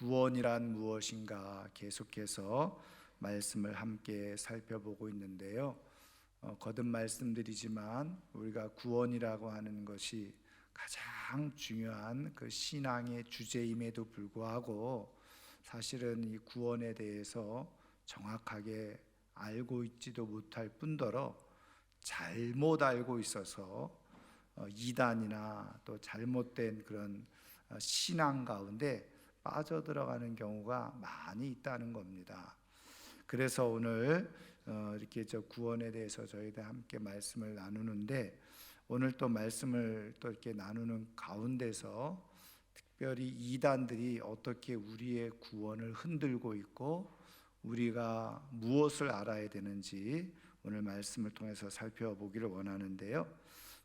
구원이란 무엇인가 계속해서 말씀을 함께 살펴보고 있는데요. 거듭 말씀드리지만 우리가 구원이라고 하는 것이 가장 중요한 그 신앙의 주제임에도 불구하고 사실은 이 구원에 대해서 정확하게 알고 있지도 못할 뿐더러 잘못 알고 있어서 이단이나 또 잘못된 그런 신앙 가운데 빠져들어가는 경우가 많이 있다는 겁니다. 그래서 오늘 이렇게 구원에 대해서 저희들 함께 말씀을 나누는데, 오늘 또 말씀을 또 이렇게 나누는 가운데서 특별히 이단들이 어떻게 우리의 구원을 흔들고 있고 우리가 무엇을 알아야 되는지 오늘 말씀을 통해서 살펴보기를 원하는데요.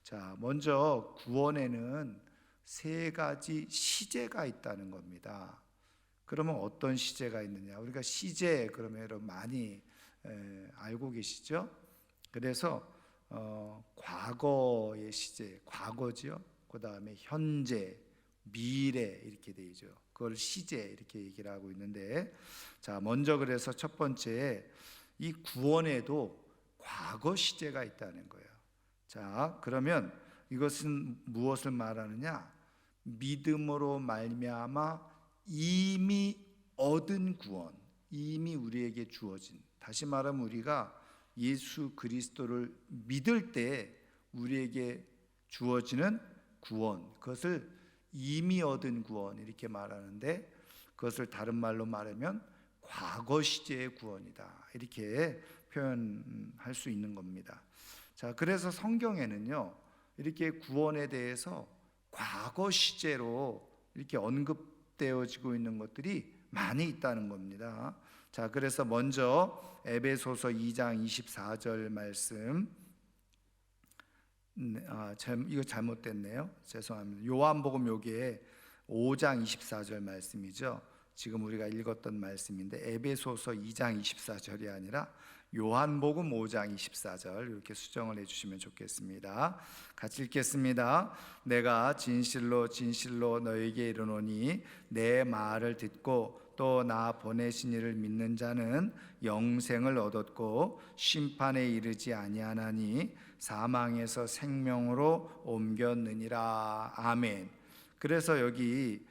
자, 먼저 구원에는 세 가지 시제가 있다는 겁니다. 그러면 어떤 시제가 있느냐? 우리가 시제 그러면 여러분 많이 알고 계시죠? 그래서 과거의 시제, 과거죠. 그 다음에 현재, 미래 이렇게 되죠. 그걸 시제 이렇게 얘기를 하고 있는데, 자, 먼저 그래서 첫 번째, 이 구원에도 과거 시제가 있다는 거예요. 자, 그러면 이것은 무엇을 말하느냐? 믿음으로 말미암아 이미 얻은 구원, 이미 우리에게 주어진, 다시 말하면 우리가 예수 그리스도를 믿을 때 우리에게 주어지는 구원, 그것을 이미 얻은 구원 이렇게 말하는데, 그것을 다른 말로 말하면 과거 시제의 구원이다 이렇게 표현할 수 있는 겁니다. 자, 그래서 성경에는요 이렇게 구원에 대해서 과거 시제로 이렇게 언급되어지고 있는 것들이 많이 있다는 겁니다. 자, 그래서 먼저 에베소서 2장 24절 말씀, 이거 잘못됐네요. 죄송합니다. 요한복음 요게 5장 24절 말씀이죠. 지금 우리가 읽었던 말씀인데 에베소서 2장 24절이 아니라 요한복음 5장 24절 이렇게 수정을 해주시면 좋겠습니다. 같이 읽겠습니다. 내가 진실로 진실로 너에게 이르노니 내 말을 듣고 또 나 보내신 이를 믿는 자는 영생을 얻었고 심판에 이르지 아니하나니 사망에서 생명으로 옮겼느니라. 아멘. 그래서 여기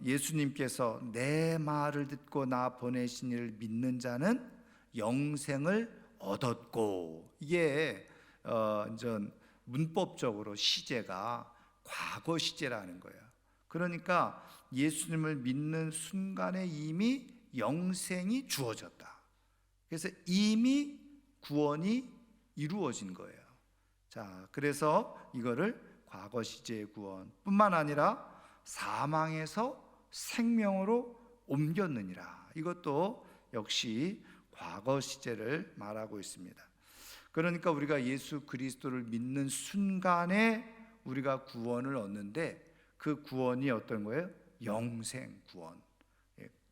예수님께서 내 말을 듣고 나 보내신 이를 믿는 자는 영생을 얻었고, 이게 문법적으로 시제가 과거 시제라는 거예요. 그러니까 예수님을 믿는 순간에 이미 영생이 주어졌다. 그래서 이미 구원이 이루어진 거예요. 자, 그래서 이거를 과거 시제의 구원뿐만 아니라 사망에서 생명으로 옮겼느니라, 이것도 역시 과거 시제를 말하고 있습니다. 그러니까 우리가 예수 그리스도를 믿는 순간에 우리가 구원을 얻는데, 그 구원이 어떤 거예요? 영생 구원.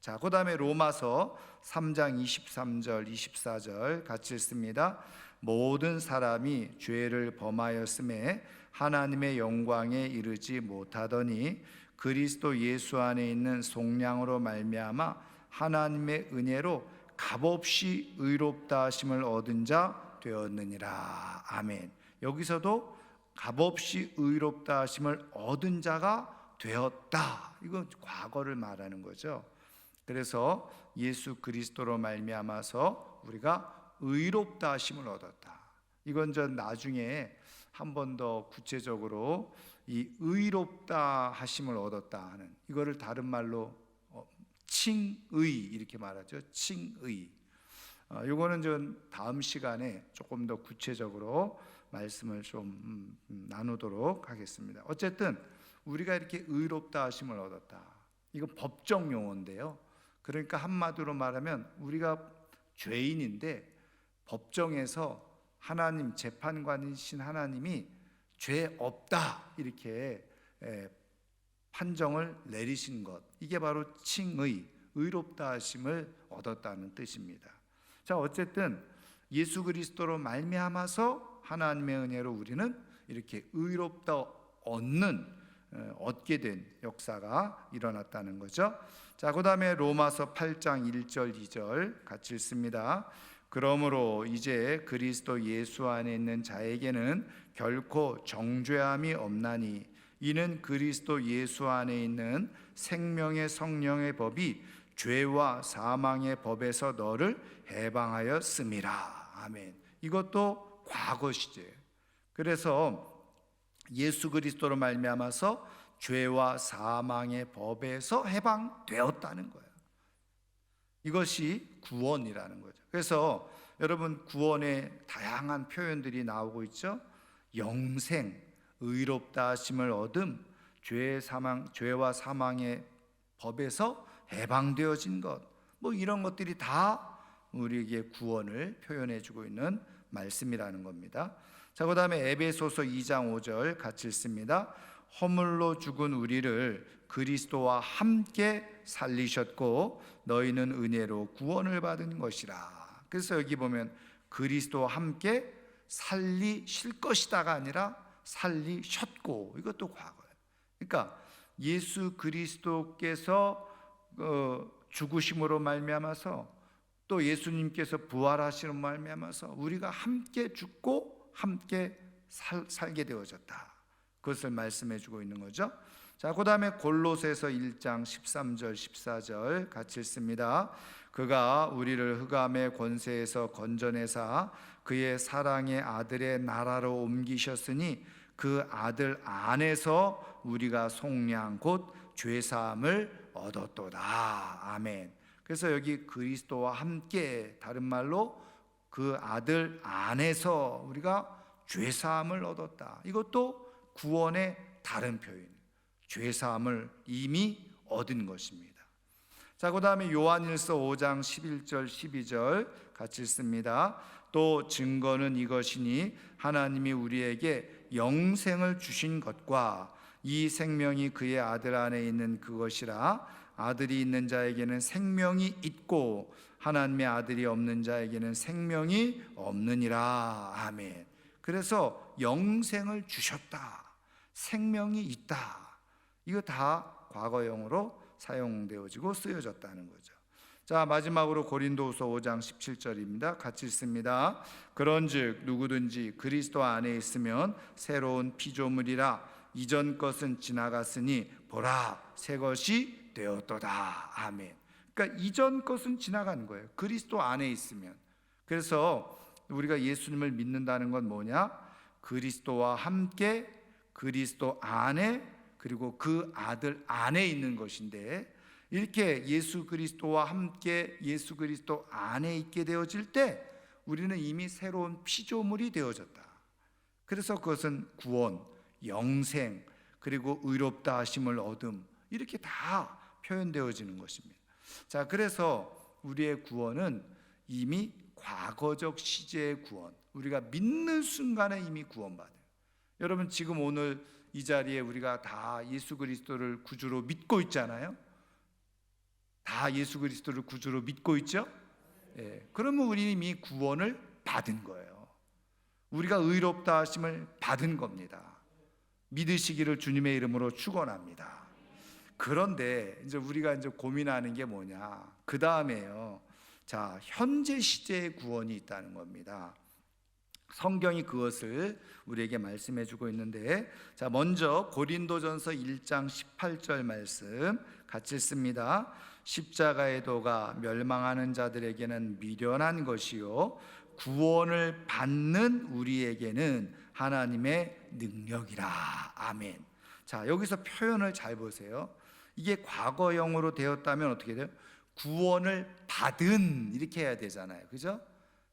자, 그 다음에 로마서 3장 23절 24절 같이 읽습니다. 모든 사람이 죄를 범하였음에 하나님의 영광에 이르지 못하더니 그리스도 예수 안에 있는 속량으로 말미암아 하나님의 은혜로 값없이 의롭다 하심을 얻은 자 되었느니라. 아멘. 여기서도 값없이 의롭다 하심을 얻은 자가 되었다, 이건 과거를 말하는 거죠. 그래서 예수 그리스도로 말미암아서 우리가 의롭다 하심을 얻었다. 이건 전 나중에 한 번 더 구체적으로 이 의롭다 하심을 얻었다 하는, 이거를 다른 말로 칭의 이렇게 말하죠. 칭의. 이거는 전 다음 시간에 조금 더 구체적으로 말씀을 좀 나누도록 하겠습니다. 어쨌든 우리가 이렇게 의롭다 하심을 얻었다, 이건 법정 용어인데요. 그러니까 한마디로 말하면 우리가 죄인인데 법정에서 하나님, 재판관이신 하나님이 죄 없다 이렇게 판정을 내리신 것, 이게 바로 칭의, 의롭다 하심을 얻었다는 뜻입니다. 자, 어쨌든 예수 그리스도로 말미암아서 하나님의 은혜로 우리는 이렇게 의롭다 얻는 얻게 된 역사가 일어났다는 거죠. 자, 그다음에 로마서 8장 1절 2절 같이 읽습니다. 그러므로 이제 그리스도 예수 안에 있는 자에게는 결코 정죄함이 없나니 이는 그리스도 예수 안에 있는 생명의 성령의 법이 죄와 사망의 법에서 너를 해방하였음이라. 아멘. 이것도 과거 시제예요. 그래서 예수 그리스도로 말미암아서 죄와 사망의 법에서 해방되었다는 거예요. 이것이 구원이라는 거죠. 그래서 여러분, 구원의 다양한 표현들이 나오고 있죠. 영생, 의롭다 하심을 얻음, 죄와 사망의 법에서 해방되어진 것, 뭐 이런 것들이 다 우리에게 구원을 표현해 주고 있는 말씀이라는 겁니다. 자, 그 다음에 에베소서 2장 5절 같이 읽습니다. 허물로 죽은 우리를 그리스도와 함께 살리셨고 너희는 은혜로 구원을 받은 것이라. 그래서 여기 보면 그리스도와 함께 살리실 것이다가 아니라 살리셨고, 이것도 과거예요. 그러니까 예수 그리스도께서 죽으심으로 말미암아서 또 예수님께서 부활하시는 말미암아서 우리가 함께 죽고 함께 살게 되어졌다. 그것을 말씀해 주고 있는 거죠. 자, 그 다음에 골로새서 1장 13절 14절 같이 읽습니다. 그가 우리를 흑암의 권세에서 건져내사 그의 사랑의 아들의 나라로 옮기셨으니 그 아들 안에서 우리가 속량 곧 죄사함을 얻었도다. 아멘. 그래서 여기 그리스도와 함께, 다른 말로 그 아들 안에서 우리가 죄사함을 얻었다. 이것도 구원의 다른 표현, 죄사함을 이미 얻은 것입니다. 자, 그 다음에 요한일서 5장 11절 12절 같이 읽습니다. 또 증거는 이것이니 하나님이 우리에게 영생을 주신 것과 이 생명이 그의 아들 안에 있는 그것이라. 아들이 있는 자에게는 생명이 있고 하나님의 아들이 없는 자에게는 생명이 없느니라. 아멘. 그래서 영생을 주셨다, 생명이 있다, 이거 다 과거형으로 사용되어지고 쓰여졌다는 거죠. 자, 마지막으로 고린도후서 5장 17절입니다. 같이 읽습니다. 그런즉 누구든지 그리스도 안에 있으면 새로운 피조물이라. 이전 것은 지나갔으니 보라, 새 것이 되었도다. 아멘. 그러니까 이전 것은 지나간 거예요. 그리스도 안에 있으면. 그래서 우리가 예수님을 믿는다는 건 뭐냐? 그리스도와 함께, 그리스도 안에, 그리고 그 아들 안에 있는 것인데, 이렇게 예수 그리스도와 함께 예수 그리스도 안에 있게 되어질 때 우리는 이미 새로운 피조물이 되어졌다. 그래서 그것은 구원, 영생, 그리고 의롭다 하심을 얻음, 이렇게 다 표현되어지는 것입니다. 자, 그래서 우리의 구원은 이미 과거적 시제의 구원, 우리가 믿는 순간에 이미 구원받아요. 여러분, 지금 오늘 이 자리에 우리가 다 예수 그리스도를 구주로 믿고 있잖아요. 다 예수 그리스도를 구주로 믿고 있죠? 예, 그러면 우리는 이미 구원을 받은 거예요. 우리가 의롭다 하심을 받은 겁니다. 믿으시기를 주님의 이름으로 축원합니다. 그런데 이제 우리가 이제 고민하는 게 뭐냐? 그 다음에요. 자, 현재 시제의 구원이 있다는 겁니다. 성경이 그것을 우리에게 말씀해 주고 있는데, 자, 먼저 고린도전서 1장 18절 말씀 같이 읽습니다. 십자가의 도가 멸망하는 자들에게는 미련한 것이요 구원을 받는 우리에게는 하나님의 능력이라. 아멘. 자, 여기서 표현을 잘 보세요. 이게 과거형으로 되었다면 어떻게 돼요? 구원을 받은, 이렇게 해야 되잖아요. 그죠?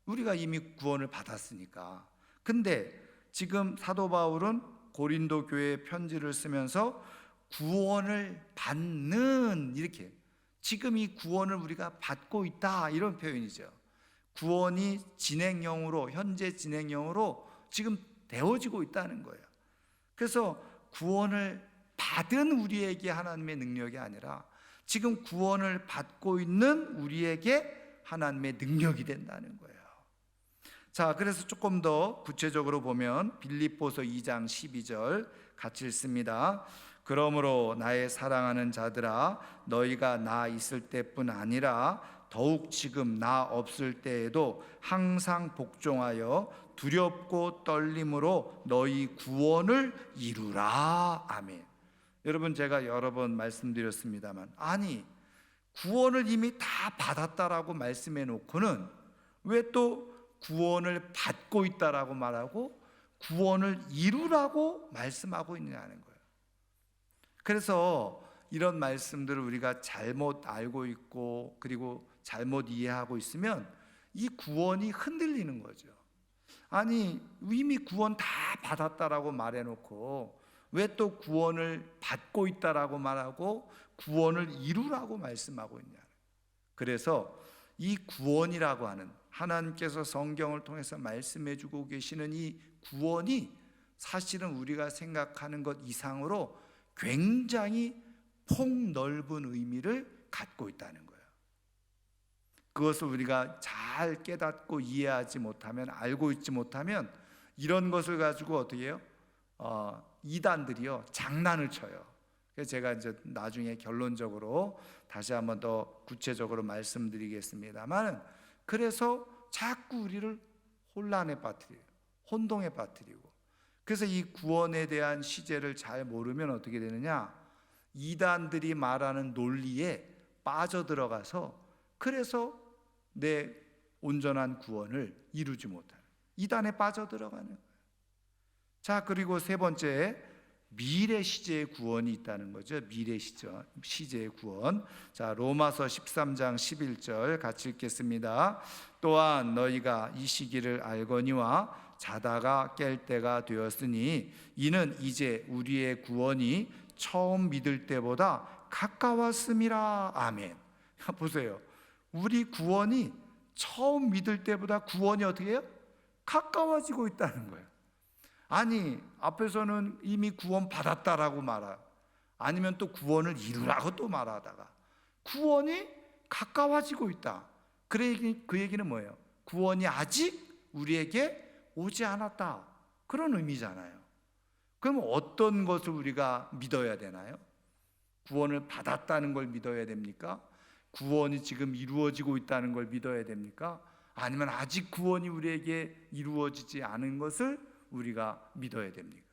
우리가 이미 구원을 받았으니까. 근데 지금 사도 바울은 고린도 교회에 편지를 쓰면서 구원을 받는, 이렇게, 지금 이 구원을 우리가 받고 있다, 이런 표현이죠. 구원이 진행형으로, 현재 진행형으로 지금 되어지고 있다는 거예요. 그래서 구원을 받은 우리에게 하나님의 능력이 아니라 지금 구원을 받고 있는 우리에게 하나님의 능력이 된다는 거예요. 자, 그래서 조금 더 구체적으로 보면 빌립보서 2장 12절 같이 읽습니다. 그러므로 나의 사랑하는 자들아, 너희가 나 있을 때뿐 아니라 더욱 지금 나 없을 때에도 항상 복종하여 두렵고 떨림으로 너희 구원을 이루라. 아멘. 여러분, 제가 여러 번 말씀드렸습니다만, 아니 구원을 이미 다 받았다라고 말씀해 놓고는 왜 또 구원을 받고 있다라고 말하고 구원을 이루라고 말씀하고 있냐는 거예요. 그래서 이런 말씀들을 우리가 잘못 알고 있고 그리고 잘못 이해하고 있으면 이 구원이 흔들리는 거죠. 아니 이미 구원 다 받았다라고 말해놓고 왜 또 구원을 받고 있다라고 말하고 구원을 이루라고 말씀하고 있냐. 그래서 이 구원이라고 하는 하나님께서 성경을 통해서 말씀해주고 계시는 이 구원이 사실은 우리가 생각하는 것 이상으로 굉장히 폭넓은 의미를 갖고 있다는 거예요. 그것을 우리가 잘 깨닫고 이해하지 못하면, 알고 있지 못하면 이런 것을 가지고 어떻게 해요? 이단들이요 장난을 쳐요. 그래서 제가 이제 나중에 결론적으로 다시 한번 더 구체적으로 말씀드리겠습니다만, 그래서 자꾸 우리를 혼란에 빠뜨려요. 혼동에 빠뜨리고. 그래서 이 구원에 대한 시제를 잘 모르면 어떻게 되느냐? 이단들이 말하는 논리에 빠져들어가서 그래서 내 온전한 구원을 이루지 못하는, 이단에 빠져들어가는 거예요. 자, 그리고 세 번째, 미래 시제의 구원이 있다는 거죠. 미래 시제의 구원. 자, 로마서 13장 11절 같이 읽겠습니다. 또한 너희가 이 시기를 알거니와 자다가 깰 때가 되었으니 이는 이제 우리의 구원이 처음 믿을 때보다 가까웠음이라. 아멘. 보세요. 우리 구원이 처음 믿을 때보다 구원이 어떻게 해요? 가까워지고 있다는 거예요. 아니 앞에서는 이미 구원 받았다라고 말하, 아니면 또 구원을 이루라고 또 말하다가 구원이 가까워지고 있다. 그 얘기는 뭐예요? 구원이 아직 우리에게 오지 않았다, 그런 의미잖아요. 그럼 어떤 것을 우리가 믿어야 되나요? 구원을 받았다는 걸 믿어야 됩니까? 구원이 지금 이루어지고 있다는 걸 믿어야 됩니까? 아니면 아직 구원이 우리에게 이루어지지 않은 것을 우리가 믿어야 됩니까?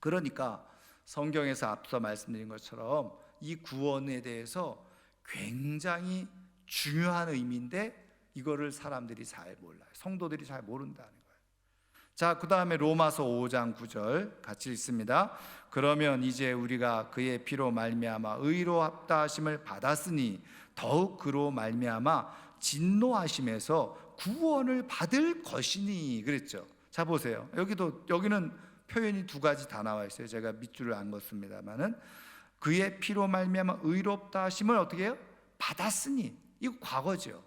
그러니까 성경에서 앞서 말씀드린 것처럼 이 구원에 대해서 굉장히 중요한 의미인데 이거를 사람들이 잘 몰라요. 성도들이 잘 모른다는 거예요. 자, 그 다음에 로마서 5장 9절 같이 읽습니다. 그러면 이제 우리가 그의 피로 말미암아 의롭다 하심을 받았으니 더욱 그로 말미암아 진노하심에서 구원을 받을 것이니 그랬죠. 자, 보세요. 여기는 표현이 두 가지 다 나와 있어요. 제가 밑줄을 안 긋습니다만은 그의 피로 말미암아 의롭다 하심을 어떻게 해요? 받았으니. 이거 과거죠.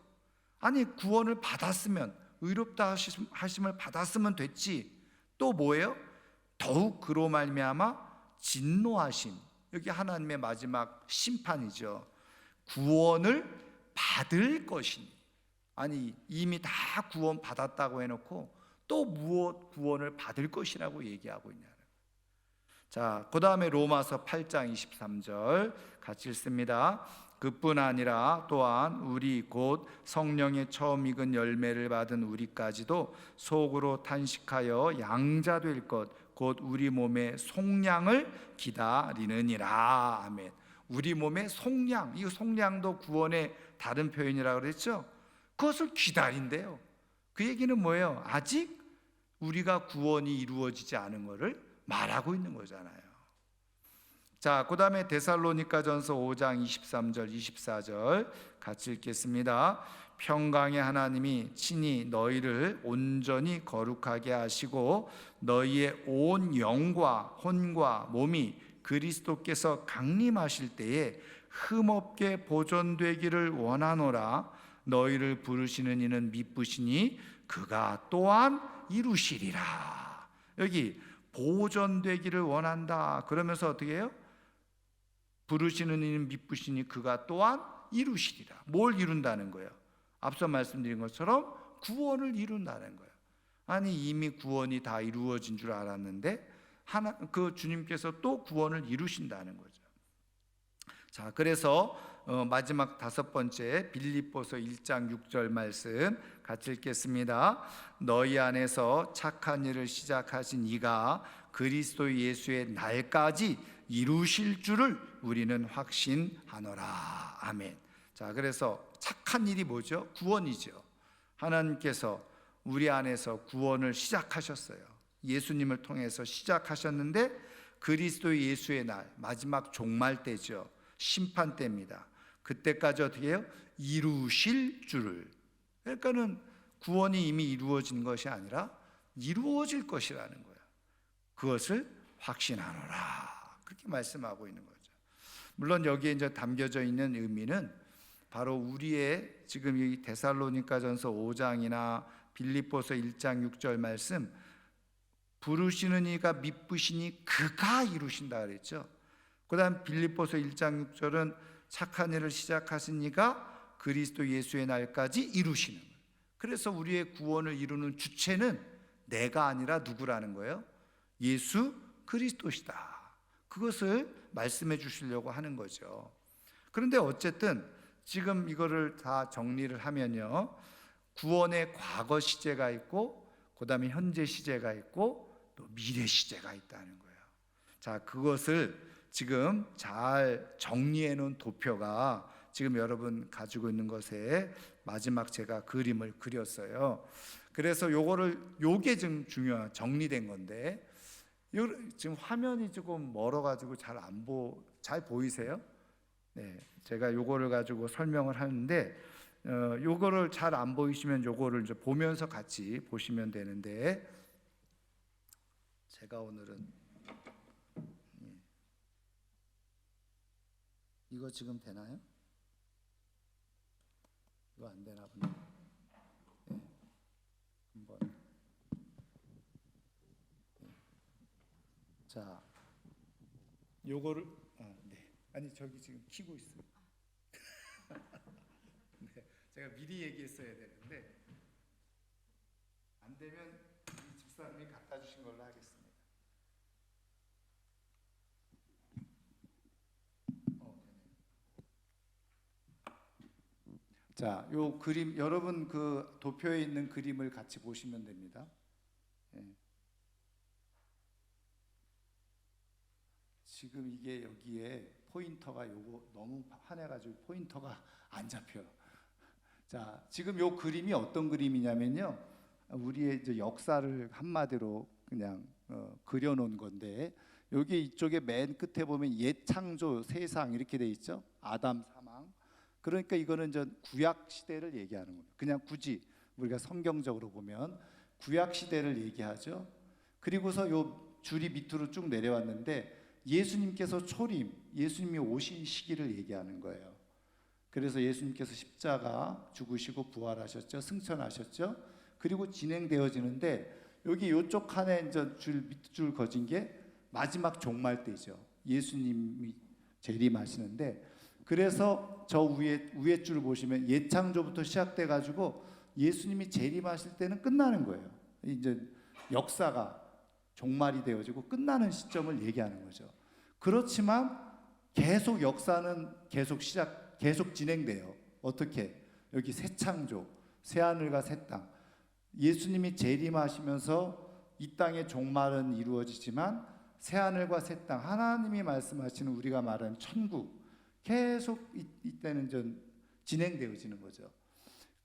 아니 구원을 받았으면, 의롭다 하심을 받았으면 됐지. 또 뭐예요? 더욱 그로 말미암아 진노하심. 여기 하나님의 마지막 심판이죠. 구원을 받을 것이니. 아니 이미 다 구원 받았다고 해놓고 또 무엇 구원을 받을 것이라고 얘기하고 있냐는. 자, 그 다음에 로마서 8장 23절 같이 읽습니다. 그뿐 아니라 또한 우리 곧 성령의 처음 익은 열매를 받은 우리까지도 속으로 탄식하여 양자될 것 곧 우리 몸의 속량을 기다리느니라. 아멘. 우리 몸의 속량, 이 속량도 구원의 다른 표현이라고 그랬죠. 그것을 기다린대요. 그 얘기는 뭐예요? 아직 우리가 구원이 이루어지지 않은 것을 말하고 있는 거잖아요. 자, 그 다음에 데살로니가전서 5장 23절 24절 같이 읽겠습니다. 평강의 하나님이 친히 너희를 온전히 거룩하게 하시고 너희의 온 영과 혼과 몸이 그리스도께서 강림하실 때에 흠없게 보존되기를 원하노라. 너희를 부르시는 이는 미쁘시니 그가 또한 이루시리라. 여기 보존되기를 원한다 그러면서 어떻게 해요? 부르시는 이는 미쁘시니 그가 또한 이루시리라. 뭘 이룬다는 거예요? 앞서 말씀드린 것처럼 구원을 이룬다는 거예요. 아니 이미 구원이 다 이루어진 줄 알았는데 그 주님께서 또 구원을 이루신다는 거죠. 자, 그래서 마지막 다섯 번째 빌립보서 1장 6절 말씀 같이 읽겠습니다. 너희 안에서 착한 일을 시작하신 이가 그리스도 예수의 날까지 이루실 줄을 우리는 확신하노라. 아멘. 자, 그래서 착한 일이 뭐죠? 구원이죠. 하나님께서 우리 안에서 구원을 시작하셨어요. 예수님을 통해서 시작하셨는데 그리스도 예수의 날, 마지막 종말 때죠. 심판 때입니다. 그때까지 어떻게 해요? 이루실 줄을. 그러니까는 구원이 이미 이루어진 것이 아니라 이루어질 것이라는 거예요. 그것을 확신하노라. 그렇게 말씀하고 있는 거죠. 물론 여기에 이제 담겨져 있는 의미는 바로 우리의 지금 이 데살로니가전서 5장이나 빌립보서 1장 6절 말씀, 부르시는 이가 미쁘시니 그가 이루신다 그랬죠. 그 다음 빌립보서 1장 6절은 착한 일을 시작하신 이가 그리스도 예수의 날까지 이루시는 거예요. 그래서 우리의 구원을 이루는 주체는 내가 아니라 누구라는 거예요? 예수 그리스도시다. 그것을 말씀해 주시려고 하는 거죠. 그런데 어쨌든 지금 이거를 다 정리를 하면요, 구원의 과거 시제가 있고 그 다음에 현재 시제가 있고 또 미래 시제가 있다는 거예요. 자, 그것을 지금 잘 정리해 놓은 도표가 지금 여러분 가지고 있는 것에 마지막 제가 그림을 그렸어요. 그래서 요게 지금 중요한 정리된 건데, 지금 화면이 조금 멀어가지고 잘 보이세요? 네, 제가 요거를 가지고 설명을 하는데, 요거를 잘 안 보이시면 요거를 이제 보면서 같이 보시면 되는데, 제가 오늘은 이거 지금 되나요? 이거 안 되나 보네. 네, 한번. 네. 자, 요거를 네. 아니 저기 지금 키고 있어요. 네, 제가 미리 얘기했어야 되는데 안 되면 이 집사님이 갖다 주신 걸로 하겠습니다. 자, 요 그림 여러분 그 도표에 있는 그림을 같이 보시면 됩니다. 예. 지금 이게 여기에 포인터가 요거 너무 환해가지고 포인터가 안 잡혀요. 자, 지금 요 그림이 어떤 그림이냐면요, 우리의 이제 역사를 한마디로 그냥 그려놓은 건데, 여기 이쪽에 맨 끝에 보면 옛 창조 세상 이렇게 돼 있죠. 아담 사망. 그러니까 이거는 전 구약 시대를 얘기하는 겁니다. 그냥 굳이 우리가 성경적으로 보면 구약 시대를 얘기하죠. 그리고서 요 줄이 밑으로 쭉 내려왔는데 예수님께서 예수님이 오신 시기를 얘기하는 거예요. 그래서 예수님께서 십자가 죽으시고 부활하셨죠. 승천하셨죠. 그리고 진행되어지는데 여기 요쪽 칸에 이제 밑줄 거진 게 마지막 종말 때죠. 예수님이 재림하시는데, 그래서 저 위에 줄 보시면 예창조부터 시작돼 가지고 예수님이 재림하실 때는 끝나는 거예요. 이제 역사가 종말이 되어지고 끝나는 시점을 얘기하는 거죠. 그렇지만 계속 역사는 계속 진행돼요. 어떻게? 여기 새 창조, 새 하늘과 새 땅. 예수님이 재림하시면서 이 땅의 종말은 이루어지지만 새 하늘과 새 땅, 하나님이 말씀하시는 우리가 말하는 천국, 계속 이때는 좀 진행되어지는 거죠.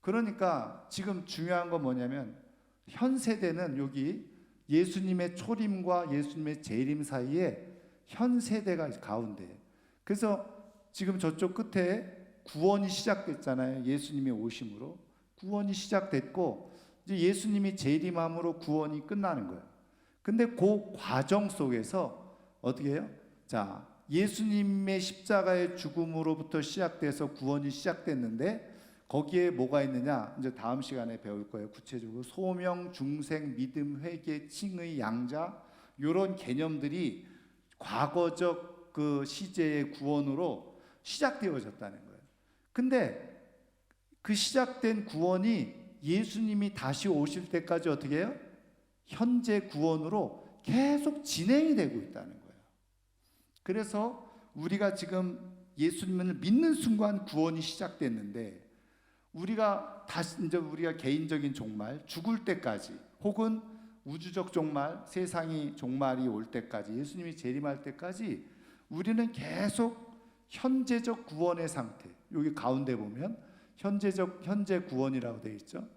그러니까 지금 중요한 건 뭐냐면 현 세대는 여기 예수님의 초림과 예수님의 재림 사이에 현 세대가 가운데, 그래서 지금 저쪽 끝에 구원이 시작됐잖아요. 예수님의 오심으로 구원이 시작됐고 이제 예수님이 재림함으로 구원이 끝나는 거예요. 근데 그 과정 속에서 어떻게 해요? 자, 예수님의 십자가의 죽음으로부터 시작돼서 구원이 시작됐는데 거기에 뭐가 있느냐? 이제 다음 시간에 배울 거예요. 구체적으로 소명, 중생, 믿음, 회개, 칭의, 양자, 이런 개념들이 과거적 그 시제의 구원으로 시작되어졌다는 거예요. 근데 그 시작된 구원이 예수님이 다시 오실 때까지 어떻게 해요? 현재 구원으로 계속 진행이 되고 있다는 거예요. 그래서 우리가 지금 예수님을 믿는 순간 구원이 시작됐는데, 우리가 다시 이제 우리가 개인적인 종말, 죽을 때까지, 혹은 우주적 종말, 세상이 종말이 올 때까지, 예수님이 재림할 때까지 우리는 계속 현재적 구원의 상태, 여기 가운데 보면 현재 구원이라고 되어 있죠.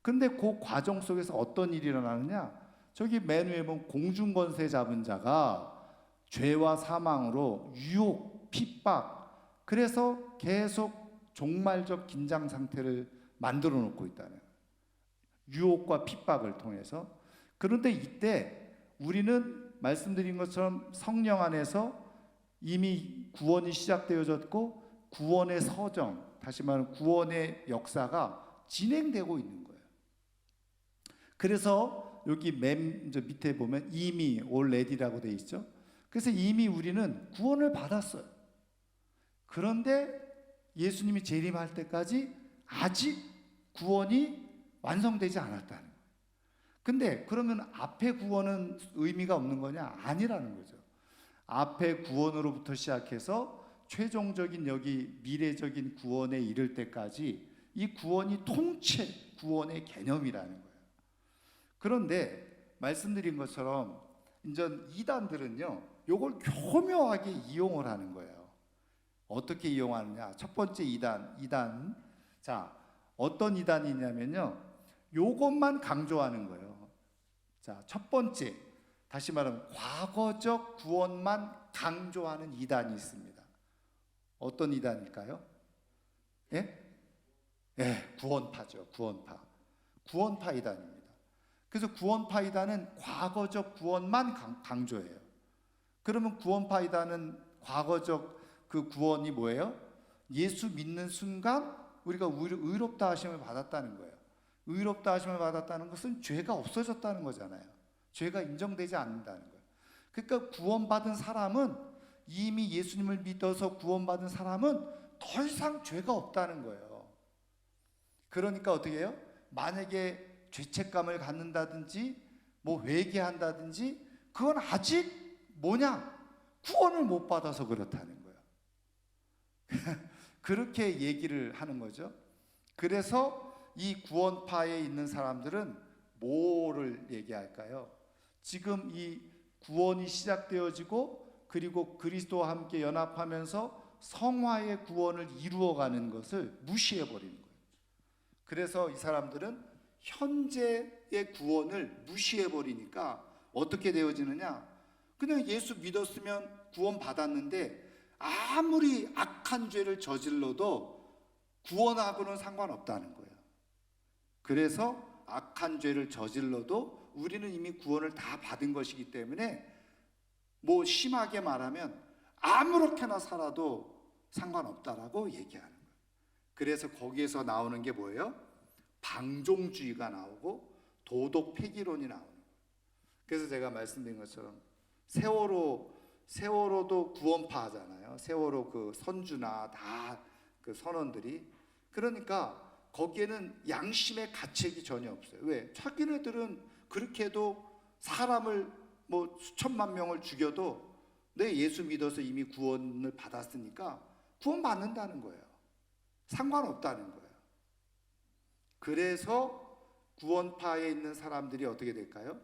근데 그 과정 속에서 어떤 일이 일어나느냐, 저기 맨 위에 보면 공중권세 잡은 자가 죄와 사망으로 유혹, 핍박, 그래서 계속 종말적 긴장 상태를 만들어 놓고 있다는, 유혹과 핍박을 통해서. 그런데 이때 우리는 말씀드린 것처럼 성령 안에서 이미 구원이 시작되어졌고, 구원의 서정, 다시 말하면 구원의 역사가 진행되고 있는 거예요. 그래서 여기 맨 밑에 보면 이미 already라고 되어 있죠. 그래서 이미 우리는 구원을 받았어요. 그런데 예수님이 재림할 때까지 아직 구원이 완성되지 않았다는 거예요. 근데 그러면 앞에 구원은 의미가 없는 거냐? 아니라는 거죠. 앞에 구원으로부터 시작해서 최종적인 여기 미래적인 구원에 이를 때까지 이 구원이 통째 구원의 개념이라는 거예요. 그런데 말씀드린 것처럼 이제 이단들은요, 요걸 교묘하게 이용을 하는 거예요. 어떻게 이용하느냐? 첫 번째 이단. 자, 어떤 이단이냐면요, 요것만 강조하는 거예요. 자, 첫 번째, 다시 말하면 과거적 구원만 강조하는 이단이 있습니다. 어떤 이단일까요? 예? 예, 구원파죠. 구원파 이단입니다. 그래서 구원파 이단은 과거적 구원만 강조해요. 그러면 구원파 이단은 과거적 그 구원이 뭐예요? 예수 믿는 순간 우리가 의롭다 하심을 받았다는 거예요. 의롭다 하심을 받았다는 것은 죄가 없어졌다는 거잖아요. 죄가 인정되지 않는다는 거예요. 그러니까 구원받은 사람은, 이미 예수님을 믿어서 구원받은 사람은 더 이상 죄가 없다는 거예요. 그러니까 어떻게 해요? 만약에 죄책감을 갖는다든지 뭐 회개한다든지, 그건 아직 뭐냐? 구원을 못 받아서 그렇다는 거예요. 그렇게 얘기를 하는 거죠. 그래서 이 구원파에 있는 사람들은 뭐를 얘기할까요? 지금 이 구원이 시작되어지고, 그리고 그리스도와 함께 연합하면서 성화의 구원을 이루어가는 것을 무시해버리는 거예요. 그래서 이 사람들은 현재의 구원을 무시해버리니까 어떻게 되어지느냐? 그냥 예수 믿었으면 구원 받았는데 아무리 악한 죄를 저질러도 구원하고는 상관없다는 거예요. 그래서 악한 죄를 저질러도 우리는 이미 구원을 다 받은 것이기 때문에, 뭐 심하게 말하면 아무렇게나 살아도 상관없다라고 얘기하는 거예요. 그래서 거기에서 나오는 게 뭐예요? 방종주의가 나오고 도덕 폐기론이 나오는 거예요. 그래서 제가 말씀드린 것처럼 세월호도 구원파 하잖아요. 세월호 그 선주나 다 그 선원들이. 그러니까 거기에는 양심의 가책이 전혀 없어요. 왜? 자기네들은 그렇게 해도 사람을 뭐 수천만 명을 죽여도 내 예수 믿어서 이미 구원을 받았으니까 구원 받는다는 거예요. 상관없다는 거예요. 그래서 구원파에 있는 사람들이 어떻게 될까요?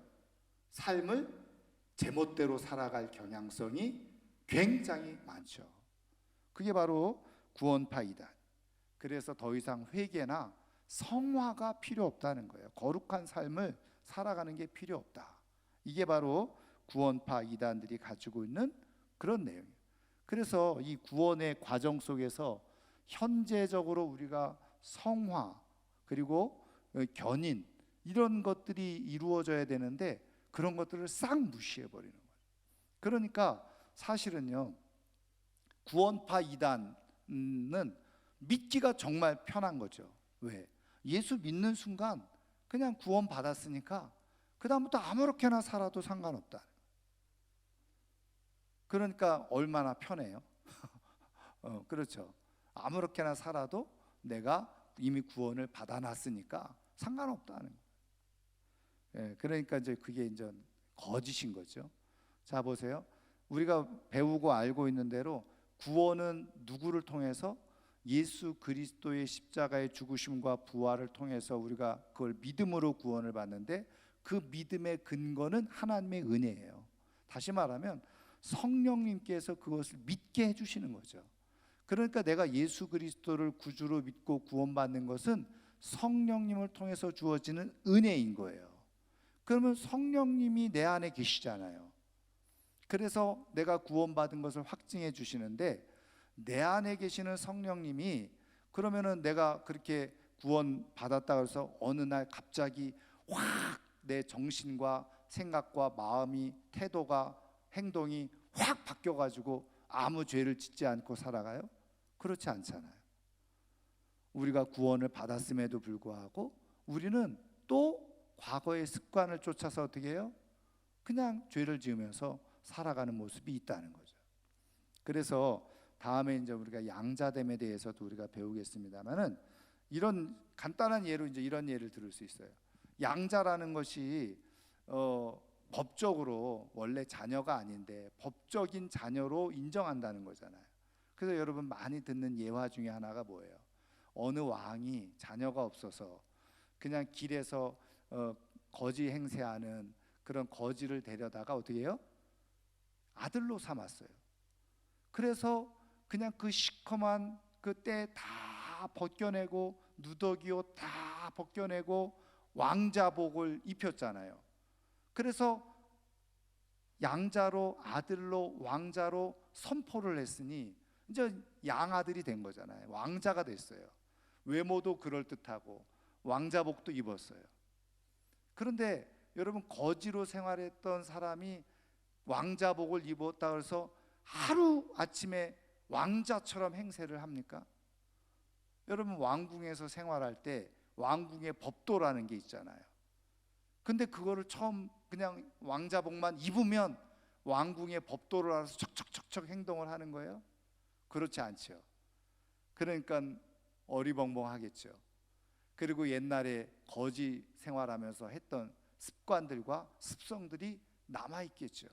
삶을 제멋대로 살아갈 경향성이 굉장히 많죠. 그게 바로 구원파 이단. 그래서 더 이상 회개나 성화가 필요 없다는 거예요. 거룩한 삶을 살아가는 게 필요 없다. 이게 바로 구원파 이단들이 가지고 있는 그런 내용이에요. 그래서 이 구원의 과정 속에서 현재적으로 우리가 성화, 그리고 견인, 이런 것들이 이루어져야 되는데 그런 것들을 싹 무시해버리는 거예요. 그러니까 사실은요, 구원파 이단은 믿기가 정말 편한 거죠. 왜? 예수 믿는 순간 그냥 구원 받았으니까 그 다음부터 아무렇게나 살아도 상관없다. 그러니까 얼마나 편해요. 그렇죠. 아무렇게나 살아도 내가 이미 구원을 받아놨으니까 상관없다는 거예요. 그러니까 이제 그게 이제 거짓인 거죠. 자 보세요. 우리가 배우고 알고 있는 대로 구원은 누구를 통해서? 예수 그리스도의 십자가의 죽으심과 부활을 통해서 우리가 그걸 믿음으로 구원을 받는데, 그 믿음의 근거는 하나님의 은혜예요. 다시 말하면 성령님께서 그것을 믿게 해주시는 거죠. 그러니까 내가 예수 그리스도를 구주로 믿고 구원받는 것은 성령님을 통해서 주어지는 은혜인 거예요. 그러면 성령님이 내 안에 계시잖아요. 그래서 내가 구원받은 것을 확증해 주시는데, 내 안에 계시는 성령님이, 그러면은 내가 그렇게 구원받았다고 해서 어느 날 갑자기 확 내 정신과 생각과 마음이, 태도가, 행동이 확 바뀌어가지고 아무 죄를 짓지 않고 살아가요? 그렇지 않잖아요. 우리가 구원을 받았음에도 불구하고 우리는 또 과거의 습관을 쫓아서 어떻게 해요? 그냥 죄를 지으면서 살아가는 모습이 있다는 거죠. 그래서 다음에 이제 우리가 양자됨에 대해서도 우리가 배우겠습니다만은, 이런 간단한 예로 이제 이런 예를 들을 수 있어요. 양자라는 것이 법적으로 원래 자녀가 아닌데 법적인 자녀로 인정한다는 거잖아요. 그래서 여러분 많이 듣는 예화 중에 하나가 뭐예요? 어느 왕이 자녀가 없어서 그냥 길에서 거지 행세하는 그런 거지를 데려다가 어떻게 해요? 아들로 삼았어요. 그래서 그냥 그 시커먼 그 때 다 벗겨내고 누더기 옷 다 벗겨내고 왕자복을 입혔잖아요. 그래서 양자로, 아들로, 왕자로 선포를 했으니 이제 양아들이 된 거잖아요. 왕자가 됐어요. 외모도 그럴듯하고 왕자복도 입었어요. 그런데 여러분, 거지로 생활했던 사람이 왕자복을 입었다 그래서 하루 아침에 왕자처럼 행세를 합니까? 여러분, 왕궁에서 생활할 때 왕궁의 법도라는 게 있잖아요. 근데 그거를 처음 그냥 왕자복만 입으면 왕궁의 법도를 알아서 척척척척 행동을 하는 거예요? 그렇지 않죠. 그러니까 어리벙벙하겠죠. 그리고 옛날에 거지 생활하면서 했던 습관들과 습성들이 남아있겠죠.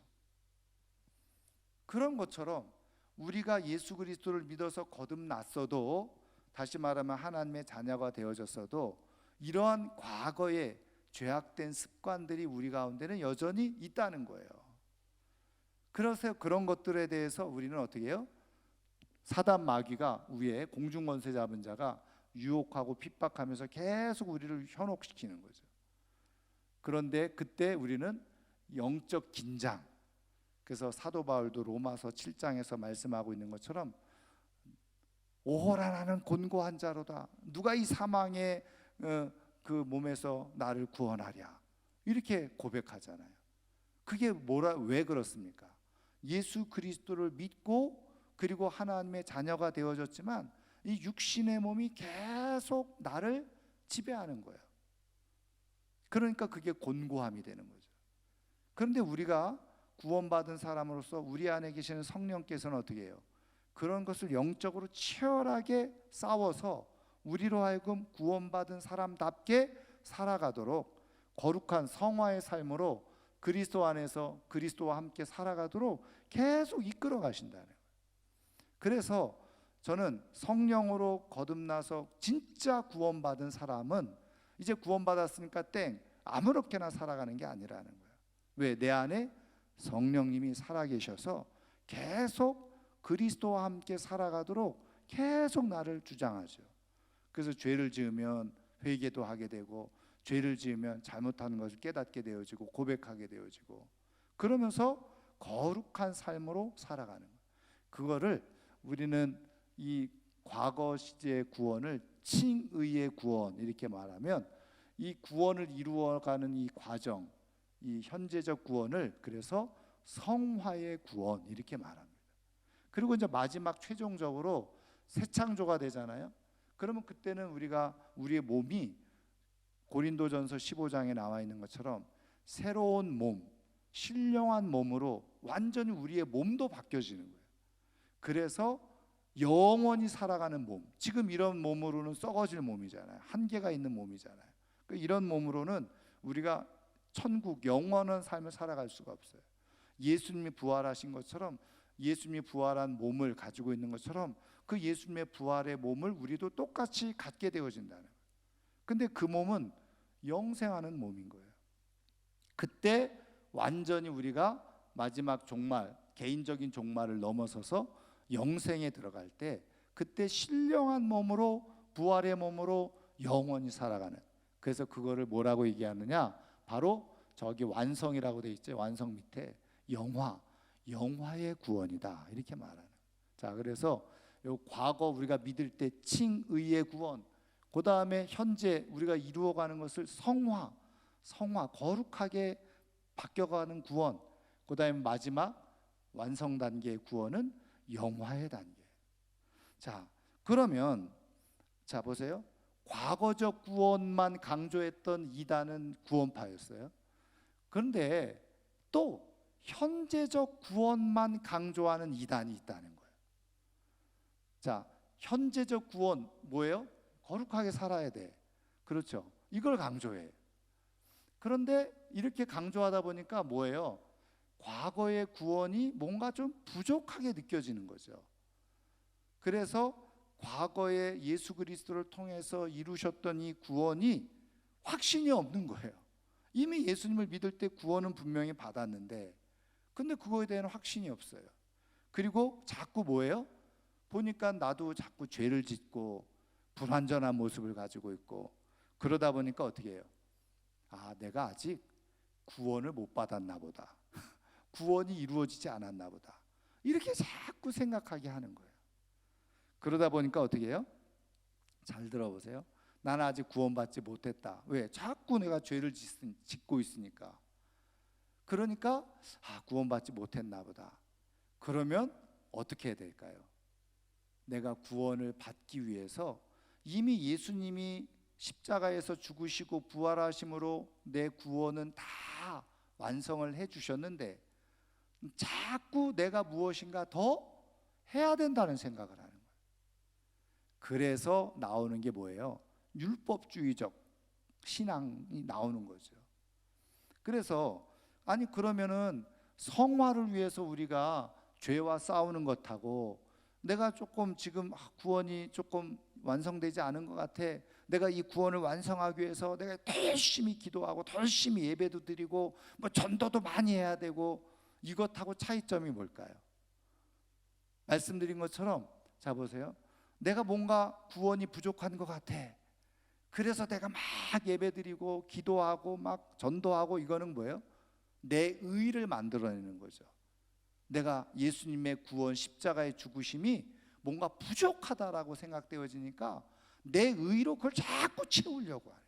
그런 것처럼 우리가 예수 그리스도를 믿어서 거듭났어도, 다시 말하면 하나님의 자녀가 되어졌어도, 이러한 과거의 죄악된 습관들이 우리 가운데는 여전히 있다는 거예요. 그래서 그런 것들에 대해서 우리는 어떻게 해요? 사단 마귀가, 위에 공중권세 잡은 자가 유혹하고 핍박하면서 계속 우리를 현혹시키는 거죠. 그런데 그때 우리는 영적 긴장, 그래서 사도 바울도 로마서 7장에서 말씀하고 있는 것처럼 오호라 나는 곤고한 자로다, 누가 이 사망의 그 몸에서 나를 구원하랴, 이렇게 고백하잖아요. 그게 왜 그렇습니까? 예수 그리스도를 믿고 그리고 하나님의 자녀가 되어졌지만 이 육신의 몸이 계속 나를 지배하는 거예요. 그러니까 그게 곤고함이 되는 거죠. 그런데 우리가 구원받은 사람으로서 우리 안에 계시는 성령께서는 어떻게 해요? 그런 것을 영적으로 치열하게 싸워서 우리로 하여금 구원받은 사람답게 살아가도록, 거룩한 성화의 삶으로 그리스도 안에서 그리스도와 함께 살아가도록 계속 이끌어 가신다는 거예요. 그래서 저는 성령으로 거듭나서 진짜 구원받은 사람은 이제 구원받았으니까 땡, 아무렇게나 살아가는 게 아니라는 거예요. 왜? 내 안에 성령님이 살아계셔서 계속 그리스도와 함께 살아가도록 계속 나를 주장하죠. 그래서 죄를 지으면 회개도 하게 되고, 죄를 지으면 잘못하는 것을 깨닫게 되어지고 고백하게 되어지고, 그러면서 거룩한 삶으로 살아가는 거예요. 그거를 우리는 이 과거 시제의 구원을 칭의의 구원 이렇게 말하면, 이 구원을 이루어가는 이 과정, 이 현재적 구원을 그래서 성화의 구원 이렇게 말합니다. 그리고 이제 마지막 최종적으로 새 창조가 되잖아요. 그러면 그때는 우리의 몸이 고린도전서 15장에 나와 있는 것처럼 새로운 몸, 신령한 몸으로 완전히 우리의 몸도 바뀌어지는 거예요. 그래서 영원히 살아가는 몸, 지금 이런 몸으로는 썩어질 몸이잖아요. 한계가 있는 몸이잖아요. 이런 몸으로는 우리가 천국 영원한 삶을 살아갈 수가 없어요. 예수님이 부활하신 것처럼, 예수님이 부활한 몸을 가지고 있는 것처럼 그 예수님의 부활의 몸을 우리도 똑같이 갖게 되어진다는 거예요. 근데 그 몸은 영생하는 몸인 거예요. 그때 완전히 우리가 마지막 종말, 개인적인 종말을 넘어서서 영생에 들어갈 때, 그때 신령한 몸으로, 부활의 몸으로 영원히 살아가는, 그래서 그거를 뭐라고 얘기하느냐, 바로 저기 완성이라고 돼 있죠. 완성 밑에 영화의 구원이다, 이렇게 말하는. 자, 그래서 요 과거 우리가 믿을 때 칭의의 구원, 그 다음에 현재 우리가 이루어가는 것을 성화, 거룩하게 바뀌어가는 구원, 그 다음에 마지막 완성 단계의 구원은 영화의 단계. 자, 그러면 자 보세요. 과거적 구원만 강조했던 이단은 구원파였어요. 그런데 또 현재적 구원만 강조하는 이단이 있다는 거예요. 자, 현재적 구원 뭐예요? 거룩하게 살아야 돼. 그렇죠. 이걸 강조해. 그런데 이렇게 강조하다 보니까 뭐예요? 과거의 구원이 뭔가 좀 부족하게 느껴지는 거죠. 그래서 과거에 예수 그리스도를 통해서 이루셨던 이 구원이 확신이 없는 거예요. 이미 예수님을 믿을 때 구원은 분명히 받았는데, 근데 그거에 대한 확신이 없어요. 그리고 자꾸 뭐예요? 보니까 나도 자꾸 죄를 짓고 불완전한 모습을 가지고 있고, 그러다 보니까 어떻게 해요? 아, 내가 아직 구원을 못 받았나 보다. 구원이 이루어지지 않았나 보다. 이렇게 자꾸 생각하게 하는 거예요. 그러다 보니까 어떻게 해요? 잘 들어보세요. 나는 아직 구원받지 못했다. 왜? 자꾸 내가 죄를 짓고 있으니까. 그러니까 구원받지 못했나 보다. 그러면 어떻게 해야 될까요? 내가 구원을 받기 위해서 이미 예수님이 십자가에서 죽으시고 부활하심으로 내 구원은 다 완성을 해주셨는데, 자꾸 내가 무엇인가 더 해야 된다는 생각을 하는 거예요. 그래서 나오는 게 뭐예요? 율법주의적 신앙이 나오는 거죠. 그래서 그러면은 성화를 위해서 우리가 죄와 싸우는 것하고, 내가 조금 지금 구원이 조금 완성되지 않은 것 같아, 내가 이 구원을 완성하기 위해서 내가 더 열심히 기도하고 더 열심히 예배도 드리고 뭐 전도도 많이 해야 되고, 이것하고 차이점이 뭘까요? 말씀드린 것처럼, 자 보세요. 내가 뭔가 구원이 부족한 것 같아. 그래서 내가 막 예배드리고 기도하고 막 전도하고, 이거는 뭐예요? 내 의를 만들어내는 거죠. 내가 예수님의 구원, 십자가의 죽으심이 뭔가 부족하다라고 생각되어지니까 내 의로 그걸 자꾸 채우려고 해요.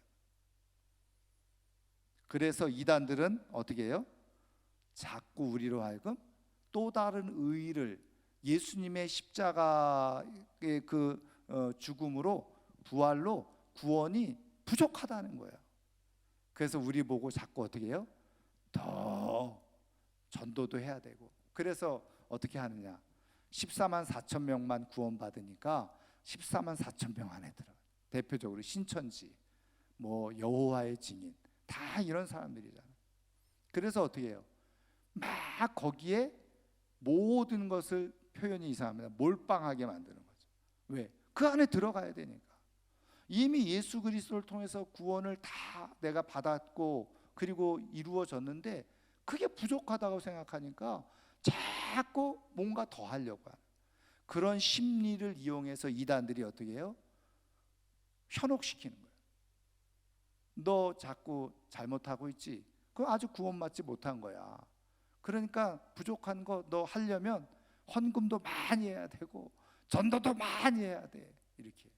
그래서 이단들은 어떻게 해요? 자꾸 우리로 하여금 또 다른 의의를, 예수님의 십자가의 그 죽음으로, 부활로 구원이 부족하다는 거예요. 그래서 우리 보고 자꾸 어떻게 해요? 더 전도도 해야 되고. 그래서 어떻게 하느냐? 14만 4천 명만 구원받으니까 14만 4천 명 안에 들어. 대표적으로 신천지, 뭐 여호와의 증인, 다 이런 사람들이잖아요. 그래서 어떻게 해요? 막 거기에 모든 것을, 표현이 이상합니다, 몰빵하게 만드는 거죠. 왜? 그 안에 들어가야 되니까. 이미 예수 그리스도를 통해서 구원을 다 내가 받았고 그리고 이루어졌는데, 그게 부족하다고 생각하니까 자꾸 뭔가 더 하려고 하는 그런 심리를 이용해서 이단들이 어떻게 해요? 현혹시키는 거예요. 너 자꾸 잘못하고 있지? 그거 아주 구원받지 못한 거야. 그러니까 부족한 거 너 하려면 헌금도 많이 해야 되고 전도도 많이 해야 돼. 이렇게.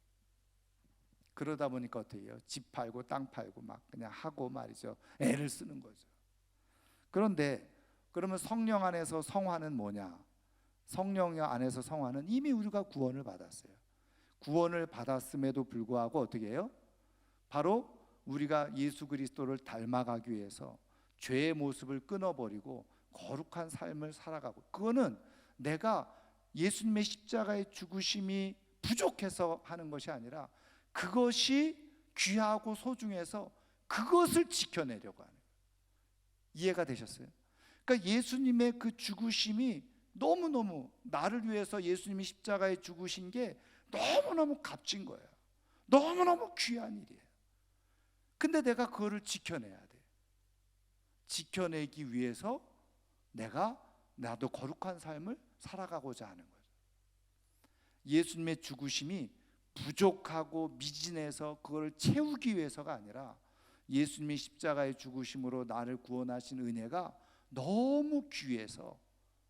그러다 보니까 어떻게 해요? 집 팔고 땅 팔고 막 그냥 하고 말이죠. 애를 쓰는 거죠. 그런데 그러면 성령 안에서 성화는 뭐냐? 성령 안에서 성화는 이미 우리가 구원을 받았어요. 구원을 받았음에도 불구하고 어떻게 해요? 바로 우리가 예수 그리스도를 닮아가기 위해서 죄의 모습을 끊어버리고 거룩한 삶을 살아가고, 그거는 내가 예수님의 십자가의 죽으심이 부족해서 하는 것이 아니라 그것이 귀하고 소중해서 그것을 지켜내려고 하는 거예요. 이해가 되셨어요? 그러니까 예수님의 그 죽으심이 너무너무, 나를 위해서 예수님이 십자가에 죽으신 게 너무너무 값진 거예요. 너무너무 귀한 일이에요. 근데 내가 그거를 지켜내야 돼. 지켜내기 위해서 나도 거룩한 삶을 살아가고자 하는 거죠. 예수님의 죽으심이 부족하고 미진해서 그걸 채우기 위해서가 아니라, 예수님의 십자가의 죽으심으로 나를 구원하신 은혜가 너무 귀해서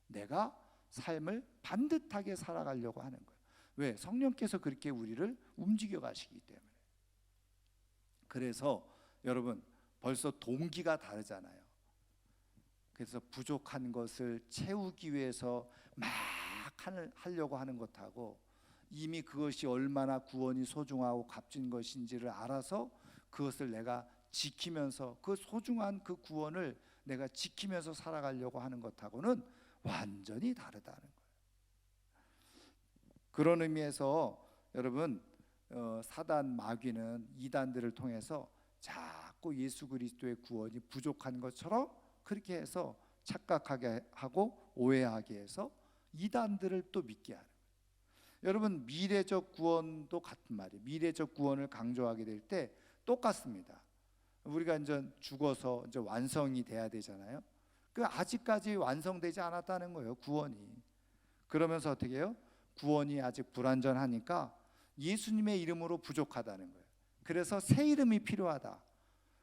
내가 삶을 반듯하게 살아가려고 하는 거예요. 왜? 성령께서 그렇게 우리를 움직여 가시기 때문에. 그래서 여러분, 벌써 동기가 다르잖아요. 그래서 부족한 것을 채우기 위해서 막 하려고 하는 것하고, 이미 그것이 얼마나 구원이 소중하고 값진 것인지를 알아서 그것을 내가 지키면서, 그 소중한 그 구원을 내가 지키면서 살아가려고 하는 것하고는 완전히 다르다는 거예요. 그런 의미에서 여러분, 사단 마귀는 이단들을 통해서 자꾸 예수 그리스도의 구원이 부족한 것처럼 그렇게 해서 착각하게 하고 오해하게 해서 이단들을 또 믿게 하는 거예요. 여러분, 미래적 구원도 같은 말이에요. 미래적 구원을 강조하게 될 때 똑같습니다. 우리가 이제 죽어서 이제 완성이 돼야 되잖아요. 그 아직까지 완성되지 않았다는 거예요, 구원이. 그러면서 어떻게 해요? 구원이 아직 불완전하니까 예수님의 이름으로 부족하다는 거예요. 그래서 새 이름이 필요하다.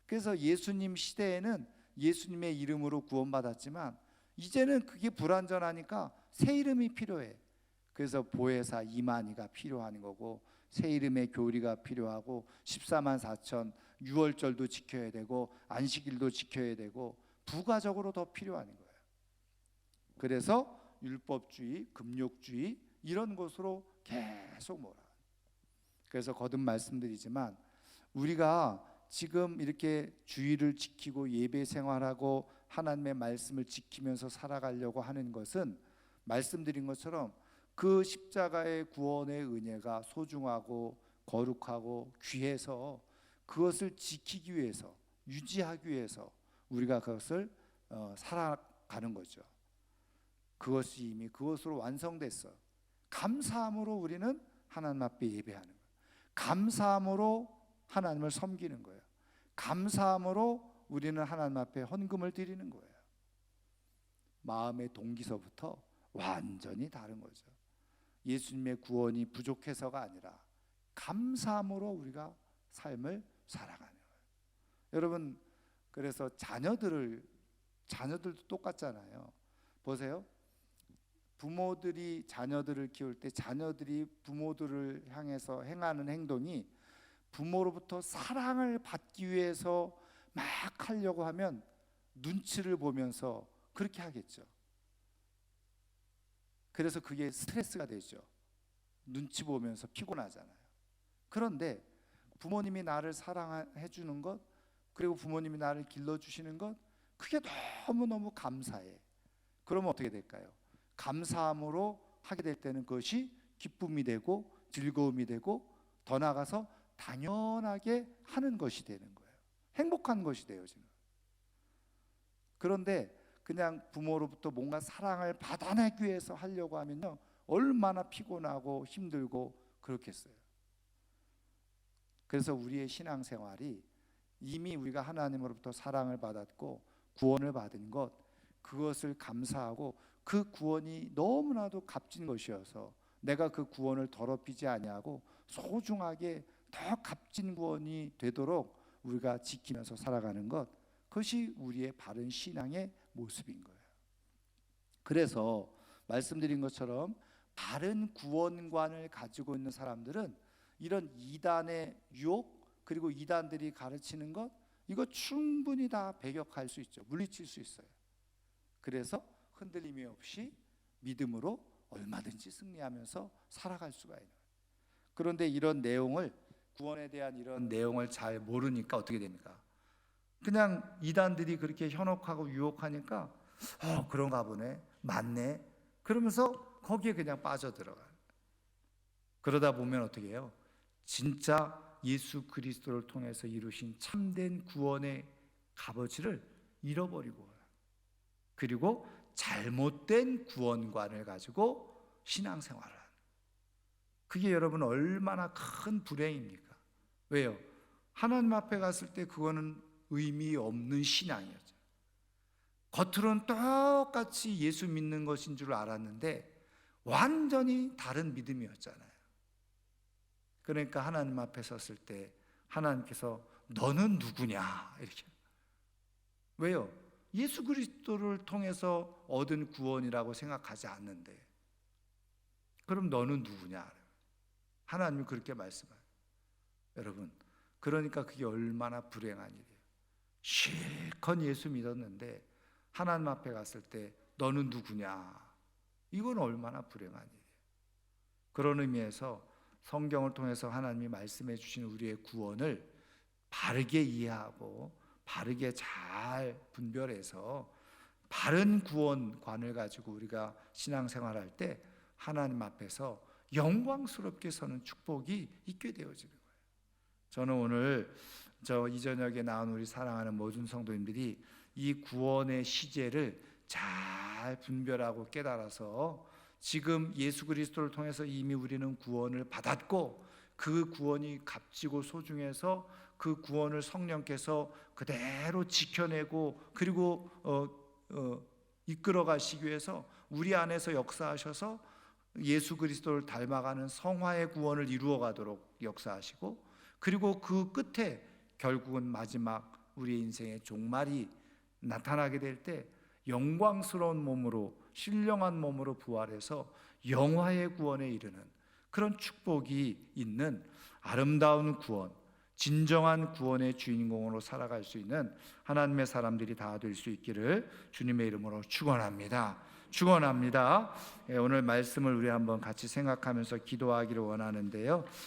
그래서 예수님 시대에는 예수님의 이름으로 구원받았지만 이제는 그게 불완전하니까 새 이름이 필요해. 그래서 보혜사 이만희가 필요한 거고, 새 이름의 교리가 필요하고, 14만 4천 유월절도 지켜야 되고, 안식일도 지켜야 되고, 부가적으로 더 필요한 거예요. 그래서 율법주의, 금욕주의 이런 것으로 계속 몰아. 그래서 거듭 말씀드리지만, 우리가 지금 이렇게 주의를 지키고 예배 생활하고 하나님의 말씀을 지키면서 살아가려고 하는 것은, 말씀드린 것처럼 그 십자가의 구원의 은혜가 소중하고 거룩하고 귀해서 그것을 지키기 위해서, 유지하기 위해서 우리가 그것을 살아가는 거죠. 그것이 이미 그것으로 완성됐어. 감사함으로 우리는 하나님 앞에 예배하는 거예요. 감사함으로 하나님을 섬기는 거예요. 감사함으로 우리는 하나님 앞에 헌금을 드리는 거예요. 마음의 동기서부터 완전히 다른 거죠. 예수님의 구원이 부족해서가 아니라 감사함으로 우리가 삶을 살아가는 거예요. 여러분, 그래서 자녀들도 똑같잖아요. 보세요. 부모들이 자녀들을 키울 때 자녀들이 부모들을 향해서 행하는 행동이 부모로부터 사랑을 받기 위해서 막 하려고 하면 눈치를 보면서 그렇게 하겠죠. 그래서 그게 스트레스가 되죠. 눈치 보면서 피곤하잖아요. 그런데 부모님이 나를 사랑해 주는 것, 그리고 부모님이 나를 길러주시는 것, 그게 너무너무 감사해. 그러면 어떻게 될까요? 감사함으로 하게 될 때는 그것이 기쁨이 되고 즐거움이 되고, 더 나아가서 당연하게 하는 것이 되는 거예요. 행복한 것이 돼요, 지금. 그런데 그냥 부모로부터 뭔가 사랑을 받아내기 위해서 하려고 하면요, 얼마나 피곤하고 힘들고 그렇겠어요. 그래서 우리의 신앙생활이 이미 우리가 하나님으로부터 사랑을 받았고 구원을 받은 것, 그것을 감사하고 그 구원이 너무나도 값진 것이어서 내가 그 구원을 더럽히지 아니하고 소중하게 더 값진 구원이 되도록 우리가 지키면서 살아가는 것, 그것이 우리의 바른 신앙의 모습인 거예요. 그래서 말씀드린 것처럼 바른 구원관을 가지고 있는 사람들은 이런 이단의 유혹, 그리고 이단들이 가르치는 것, 이거 충분히 다 배격할 수 있죠. 물리칠 수 있어요. 그래서 흔들림이 없이 믿음으로 얼마든지 승리하면서 살아갈 수가 있는 거예요. 그런데 이런 내용을, 구원에 대한 이런 내용을 잘 모르니까 어떻게 됩니까? 그냥 이단들이 그렇게 현혹하고 유혹하니까 그런가 보네, 맞네, 그러면서 거기에 그냥 빠져들어가요. 그러다 보면 어떻게 해요? 진짜 예수 그리스도를 통해서 이루신 참된 구원의 값어치를 잃어버리고, 그리고 잘못된 구원관을 가지고 신앙생활을 하는, 그게 여러분 얼마나 큰 불행입니까? 왜요? 하나님 앞에 갔을 때 그거는 의미 없는 신앙이었죠. 겉으로는 똑같이 예수 믿는 것인 줄 알았는데 완전히 다른 믿음이었잖아요. 그러니까 하나님 앞에 섰을 때 하나님께서 너는 누구냐 이렇게. 왜요? 예수 그리스도를 통해서 얻은 구원이라고 생각하지 않는데, 그럼 너는 누구냐? 하나님이 그렇게 말씀해요. 여러분, 그러니까 그게 얼마나 불행한 일이에요. 실컷 예수 믿었는데 하나님 앞에 갔을 때 너는 누구냐? 이건 얼마나 불행한 일이에요. 그런 의미에서 성경을 통해서 하나님이 말씀해 주신 우리의 구원을 바르게 이해하고 바르게 잘 분별해서 바른 구원관을 가지고 우리가 신앙생활할 때 하나님 앞에서 영광스럽게 서는 축복이 있게 되어지는 거예요. 저는 오늘 이 저녁에 나온 우리 사랑하는 모든 성도님들이 이 구원의 시제를 잘 분별하고 깨달아서 지금 예수 그리스도를 통해서 이미 우리는 구원을 받았고, 그 구원이 값지고 소중해서 그 구원을 성령께서 그대로 지켜내고 그리고 이끌어 가시기 위해서 우리 안에서 역사하셔서 예수 그리스도를 닮아가는 성화의 구원을 이루어 가도록 역사하시고, 그리고 그 끝에 결국은 마지막 우리의 인생의 종말이 나타나게 될 때 영광스러운 몸으로, 신령한 몸으로 부활해서 영화의 구원에 이르는 그런 축복이 있는 아름다운 구원, 진정한 구원의 주인공으로 살아갈 수 있는 하나님의 사람들이 다 될 수 있기를 주님의 이름으로 축원합니다. 축원합니다. 오늘 말씀을 우리 한번 같이 생각하면서 기도하기를 원하는데요.